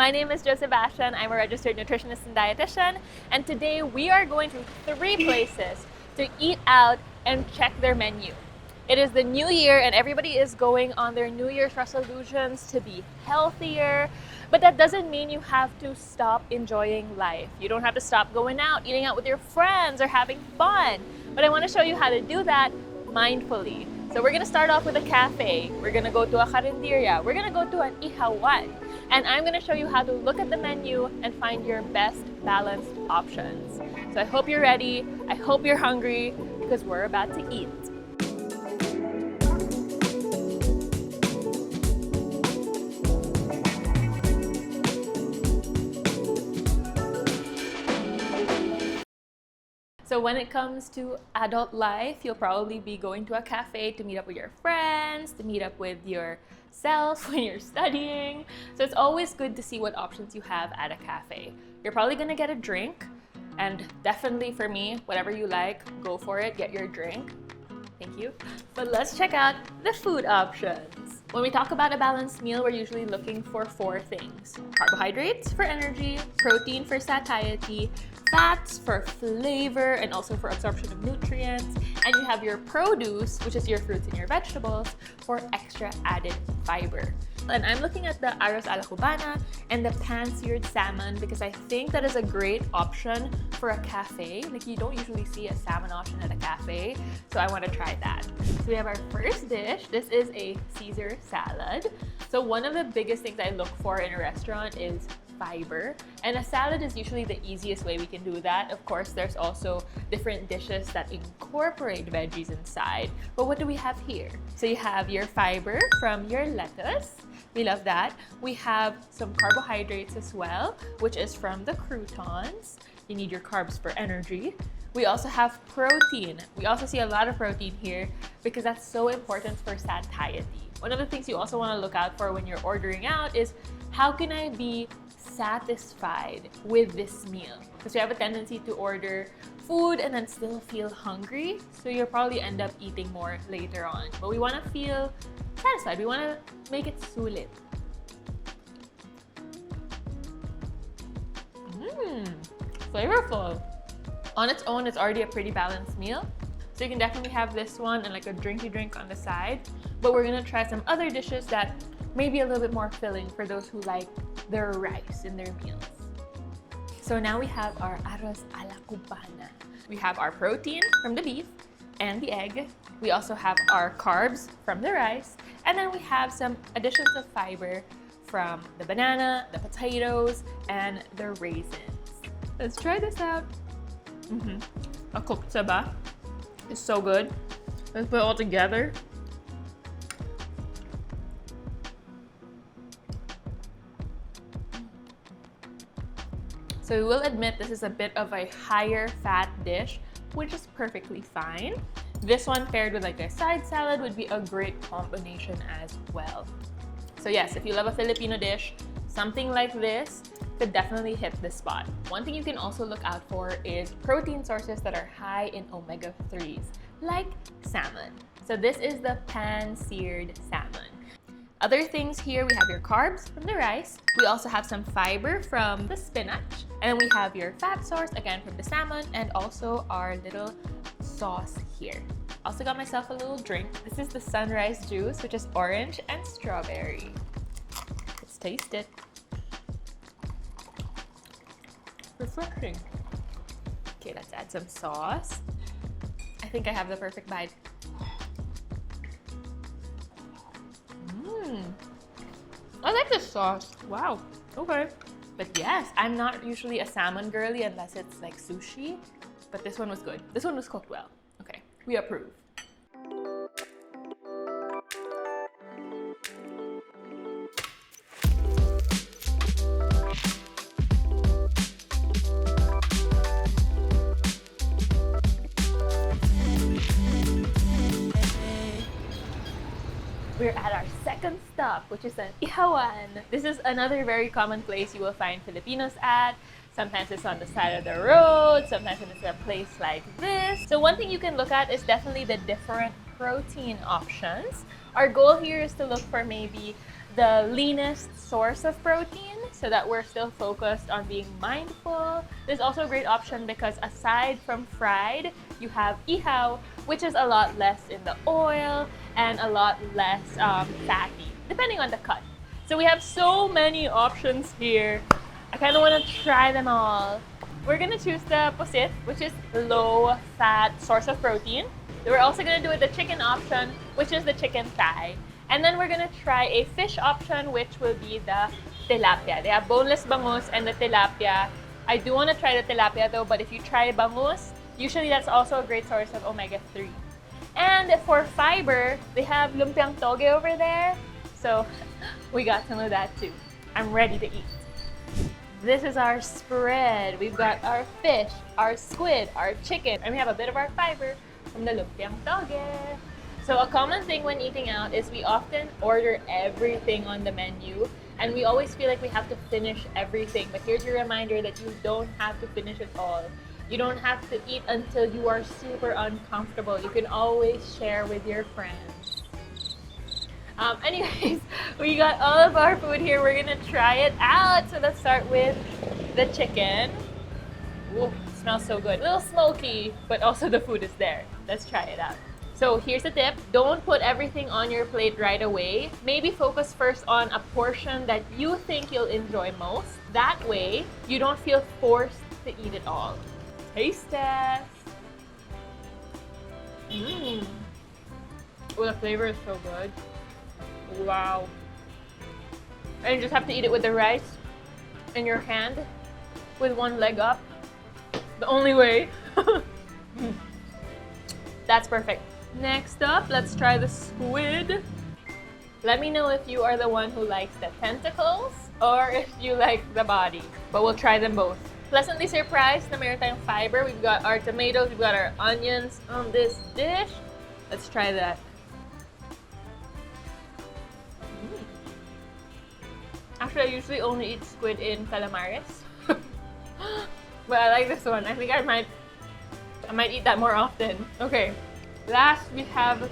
My name is Jo Sebastian. I'm a registered nutritionist and dietitian, and today we are going to 3 places to eat out and check their menu. It is the new year and everybody is going on their New Year's resolutions to be healthier, but that doesn't mean you have to stop enjoying life. You don't have to stop going out, eating out with your friends, or having fun. But I want to show you how to do that mindfully. So we're gonna start off with a cafe. We're gonna go to a carinderia. We're gonna go to an Ihawan. And I'm gonna show you how to look at the menu and find your best balanced options. So I hope you're ready. I hope you're hungry because we're about to eat. So when it comes to adult life, you'll probably be going to a cafe to meet up with your friends, to meet up with yourself when you're studying. So it's always good to see what options you have at a cafe. You're probably gonna get a drink, and definitely for me, whatever you like, go for it, get your drink. Thank you. But let's check out the food options. When we talk about a balanced meal, we're usually looking for 4 things. Carbohydrates for energy, protein for satiety, fats for flavor and also for absorption of nutrients, and you have your produce, which is your fruits and your vegetables, for extra added fiber. And I'm looking at the arroz a la cubana and the pan-seared salmon because I think that is a great option for a cafe. Like, you don't usually see a salmon option at a cafe, so I want to try that. So we have our first dish. This is a Caesar salad. So one of the biggest things I look for in a restaurant is fiber, and a salad is usually the easiest way we can do that. Of course, there's also different dishes that incorporate veggies inside, but what do we have here? So you have your fiber from your lettuce. We love that. We have some carbohydrates as well, which is from the croutons. You need your carbs for energy. We also have protein. We also see a lot of protein here because that's so important for satiety. One of the things you also want to look out for when you're ordering out is, how can I be satisfied with this meal? Because we have a tendency to order food and then still feel hungry, so you'll probably end up eating more later on. But we want to feel satisfied. We want to make it sulit. Flavorful. On its own, it's already a pretty balanced meal, so you can definitely have this one and like a drinky drink on the side. But we're gonna try some other dishes that may be a little bit more filling for those who like their rice in their meals. So now we have our arroz a la cubana. We have our protein from the beef and the egg. We also have our carbs from the rice. And then we have some additions of fiber from the banana, the potatoes, and the raisins. Let's try this out. A cooked saba is so good. Let's put it all together. So we will admit this is a bit of a higher fat dish, which is perfectly fine. This one paired with like a side salad would be a great combination as well. So yes, if you love a Filipino dish, something like this could definitely hit the spot. One thing you can also look out for is protein sources that are high in omega-3s, like salmon. So this is the pan-seared salmon. Other things here, we have your carbs from the rice. We also have some fiber from the spinach. And then we have your fat source, again from the salmon, and also our little sauce here. Also got myself a little drink. This is the sunrise juice, which is orange and strawberry. Let's taste it. Refreshing. Okay, let's add some sauce. I think I have the perfect bite. I like this sauce. Wow. Okay. But yes, I'm not usually a salmon girly unless it's like sushi, but this one was good. This one was cooked well. Okay, we approve. We're at our second stop, which is an Ihawan. This is another very common place you will find Filipinos at. Sometimes it's on the side of the road, sometimes it's a place like this. So one thing you can look at is definitely the different protein options. Our goal here is to look for maybe the leanest source of protein so that we're still focused on being mindful. There's also a great option because aside from fried, you have ihaw, which is a lot less in the oil and a lot less fatty, depending on the cut. So we have so many options here. I kind of want to try them all. We're going to choose the pusit, which is low-fat source of protein. We're also going to do it the chicken option, which is the chicken thigh. And then we're going to try a fish option, which will be the tilapia. They have boneless bangus and the tilapia. I do want to try the tilapia though, but if you try bangus, usually that's also a great source of omega-3. And for fiber, they have lumpiang toge over there. So we got some of that too. I'm ready to eat. This is our spread. We've got our fish, our squid, our chicken, and we have a bit of our fiber from the lumpiang toge. So a common thing when eating out is we often order everything on the menu and we always feel like we have to finish everything. But here's your reminder that you don't have to finish it all. You don't have to eat until you are super uncomfortable. You can always share with your friends. Anyways, we got all of our food here. We're gonna try it out. So let's start with the chicken. Ooh, it smells so good. A little smoky, but also the food is there. Let's try it out. So here's the tip. Don't put everything on your plate right away. Maybe focus first on a portion that you think you'll enjoy most. That way, you don't feel forced to eat it all. Taste test. Mmm. Oh, the flavor is so good. Wow. And you just have to eat it with the rice in your hand with one leg up. The only way. That's perfect. Next up, let's try the squid. Let me know if you are the one who likes the tentacles or if you like the body. But we'll try them both. Pleasantly surprised na meron tayong fiber. We've got our tomatoes, we've got our onions on this dish. Let's try that. Actually, I usually only eat squid in calamares. But I like this one. I think I might eat that more often. Okay. Last, we have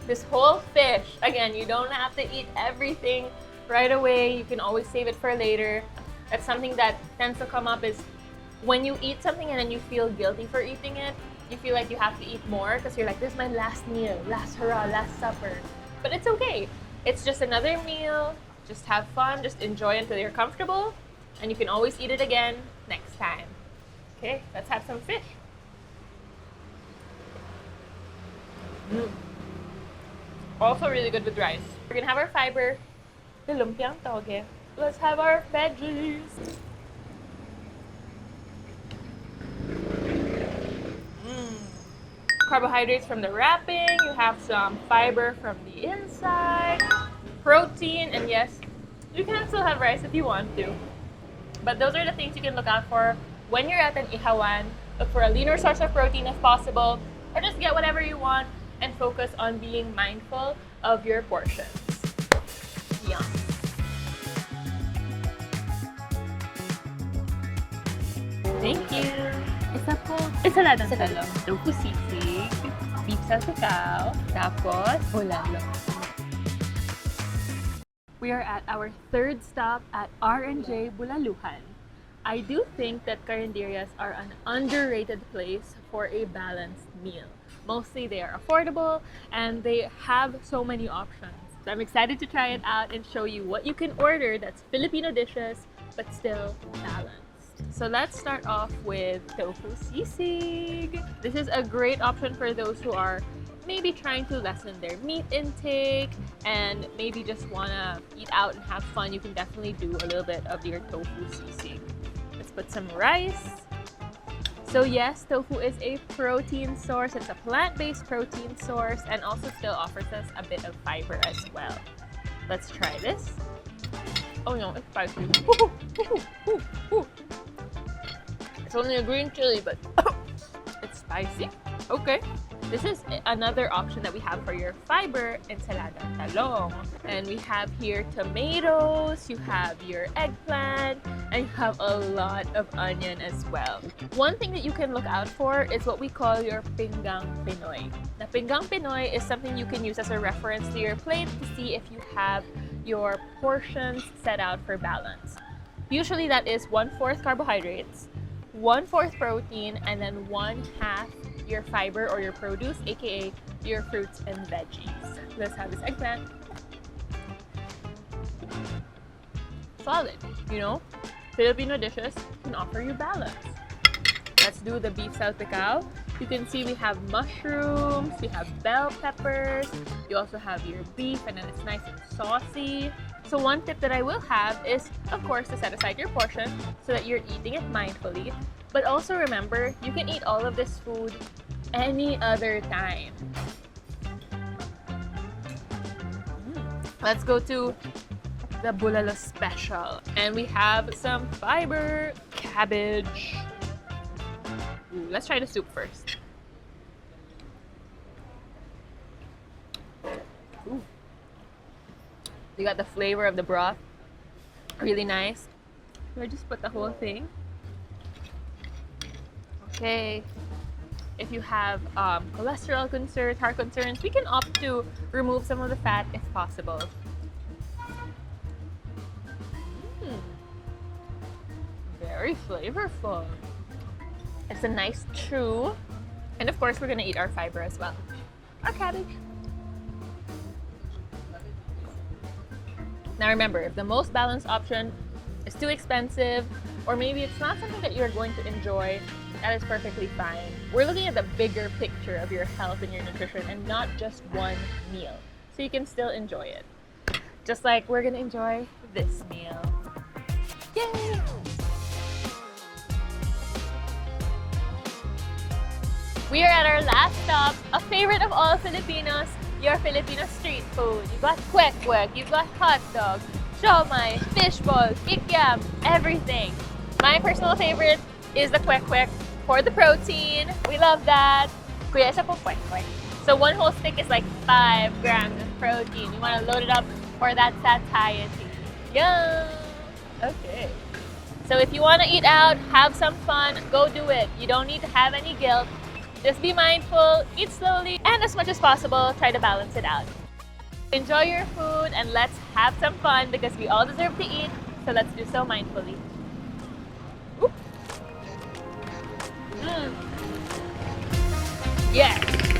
this whole fish. Again, you don't have to eat everything right away. You can always save it for later. That's something that tends to come up is when you eat something and then you feel guilty for eating it, you feel like you have to eat more because you're like, this is my last meal, last hurrah, last supper. But it's okay. It's just another meal. Just have fun. Just enjoy until you're comfortable. And you can always eat it again next time. Okay, let's have some fish. Also really good with rice. We're gonna have our fiber, the lumpiang toge. Let's have our veggies. Carbohydrates from the wrapping. You have some fiber from the inside. Protein, and yes, you can still have rice if you want to. But those are the things you can look out for when you're at an Ihawan. Look for a leaner source of protein if possible, or just get whatever you want and focus on being mindful of your portions. Yum. Thank you. Isa po, ensaladang talong, tofu sisig, beef salsicao, tapos bulalo. We are at our third stop at R&J Bulalohan. I do think that carinderias are an underrated place for a balanced meal. Mostly they are affordable and they have so many options. So I'm excited to try it out and show you what you can order that's Filipino dishes but still balanced. So let's start off with tofu sisig. This is a great option for those who are maybe trying to lessen their meat intake and maybe just wanna eat out and have fun. You can definitely do a little bit of your tofu sisig. Let's put some rice. So yes, tofu is a protein source. It's a plant-based protein source and also still offers us a bit of fiber as well. Let's try this. Oh no, it's spicy. It's only a green chili, but it's spicy. Okay. This is another option that we have for your fiber, ensaladang talong. And we have here tomatoes, you have your eggplant, and you have a lot of onion as well. One thing that you can look out for is what we call your pinggang Pinoy. Now, pinggang Pinoy is something you can use as a reference to your plate to see if you have your portions set out for balance. Usually that is 1/4 carbohydrates, 1/4 protein, and then 1/2 your fiber or your produce, aka your fruits and veggies. Let's have this eggplant. Solid, you know? Filipino dishes can offer you balance. Let's do the beef salpicao. You can see we have mushrooms, we have bell peppers, you also have your beef, and then it's nice and saucy. So one tip that I will have is, of course, to set aside your portion so that you're eating it mindfully. But also remember, you can eat all of this food any other time. Let's go to the Bulalo special. And we have some fiber, cabbage. Ooh, let's try the soup first. Ooh. You got the flavor of the broth. Really nice. I just put the whole thing. Okay. If you have cholesterol concerns, heart concerns, we can opt to remove some of the fat if possible. Very flavorful. It's a nice chew. And of course, we're gonna eat our fiber as well. Our cabbage. Now remember, if the most balanced option is too expensive, or maybe it's not something that you're going to enjoy, that is perfectly fine. We're looking at the bigger picture of your health and your nutrition and not just one meal. So you can still enjoy it. Just like we're gonna enjoy this meal. Yay! We are at our last stop, a favorite of all Filipinos, your Filipino street food. You got kwek-kwek, you got hot dogs, siomai, fishballs, ikyam, everything. My personal favorite is the kwek-kwek for the protein. We love that. Kuya, isa po kwek-kwek. So one whole stick is like 5 grams of protein. You want to load it up for that satiety. Yum! Okay. So if you want to eat out, have some fun, go do it. You don't need to have any guilt. Just be mindful, eat slowly, and as much as possible, try to balance it out. Enjoy your food and let's have some fun because we all deserve to eat, so let's do so mindfully. Yes!